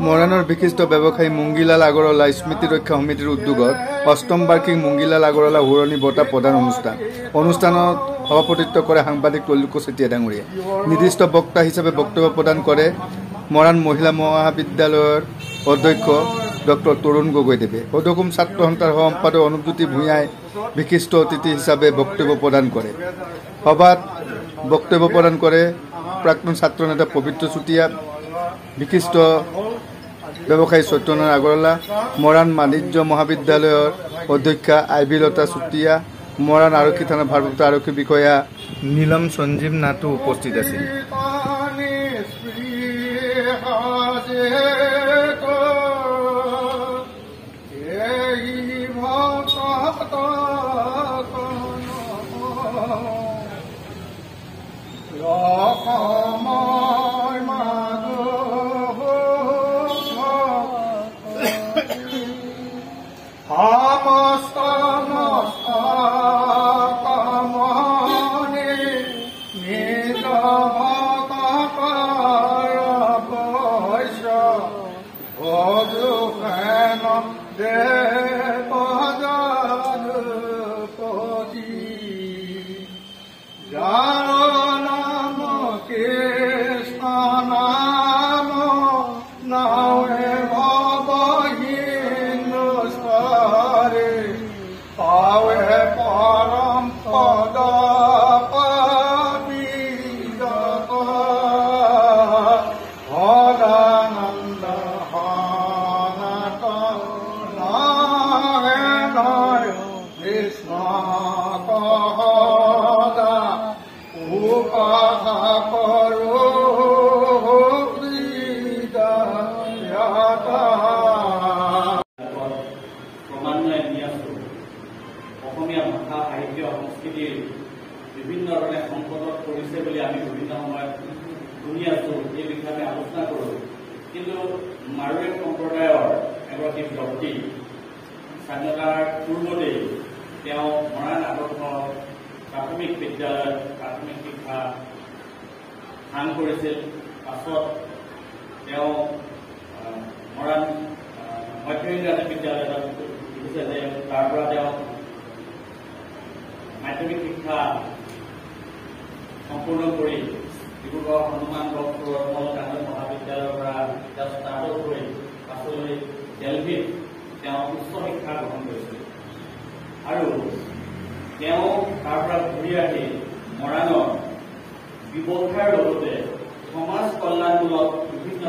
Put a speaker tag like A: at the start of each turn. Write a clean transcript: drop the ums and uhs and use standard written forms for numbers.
A: মৰাণৰ বিশিষ্ট ব্যৱসায়ী মুংগীলাল আগৰৱালা স্মৃতি ৰক্ষা সমিতিৰ উদ্যোগত ৮ম বাৰ্ষিক মুংগীলাল আগৰৱালা ঘূৰণি বঁটা প্ৰদান অনুষ্ঠানত সভাপতিত্ব কৰে সাংবাদিক তৈলুক চেতিয়া ডাঙৰীয়া। নিৰ্দিষ্ট বক্তা হিচাপে বক্তব্য প্ৰদান কৰে মৰাণ মহিলা মহাবিদ্যালয়ৰ অধ্যক্ষ ডক্টৰ তৰুণ গগৈদেৱে। অধকুম ছাত্ৰ সন্থাৰ সম্পাদক অনুপজ্যোতি ভূঞাই বিশিষ্ট অতিথি হিচাপে বক্তব্য প্ৰদান কৰে। সভাত বক্তব্য প্ৰদান কৰে প্ৰাক্তন ছাত্ৰ নেতা পবিত্ৰ চুতীয়া, বিশিষ্ট ব্যৱসায়ী সত্যনাৰায়ণ আগৰৱালা, মৰাণ বাণিজ্য মহাবিদ্যালয়ৰ অধ্যক্ষা আইভিলতা চুতীয়া, মৰাণ আৰক্ষী থানাৰ ভাৰপ্ৰাপ্ত আৰক্ষী বিষয়া নীলম সঞ্জীৱ নাথো উপস্থিত আছিল।
B: অসমীয়া ভাষা সাহিত্য সংস্কৃতিৰ বিভিন্ন ধৰণে সম্পদত কৰিছে বুলি আমি বিভিন্ন সময়ত শুনি আছো। এই বিষয়ে আমি আলোচনা কৰোঁ। কিন্তু মাৰোৱাৰী সম্প্ৰদায়ৰ এগৰাকী ব্যক্তি স্বাধীনতাৰ পূৰ্বতেই তেওঁ মৰাণ আদৰ্শ প্ৰাথমিক বিদ্যালয়ত প্ৰাথমিক শিক্ষা সাং কৰিছিল। পাছত তেওঁ মৰাণ মধ্য ইংৰাজী বিদ্যালয়ত দেখিছে যে তাৰ পৰা তেওঁ মাধ্যমিক শিক্ষা সম্পূৰ্ণ কৰি ডিব্ৰুগড় হনুমান গান্ধী মহাবিদ্যালয়ৰ পৰা তেওঁ স্নাতক হৈ পাছলৈ দেলহিত তেওঁ উচ্চ শিক্ষা গ্ৰহণ কৰিছিল আৰু তেওঁ তাৰ পৰা ঘূৰি আহি মৰাণৰ ব্যৱসায়ৰ লগতে সমাজ কল্যাণমূলক বিভিন্ন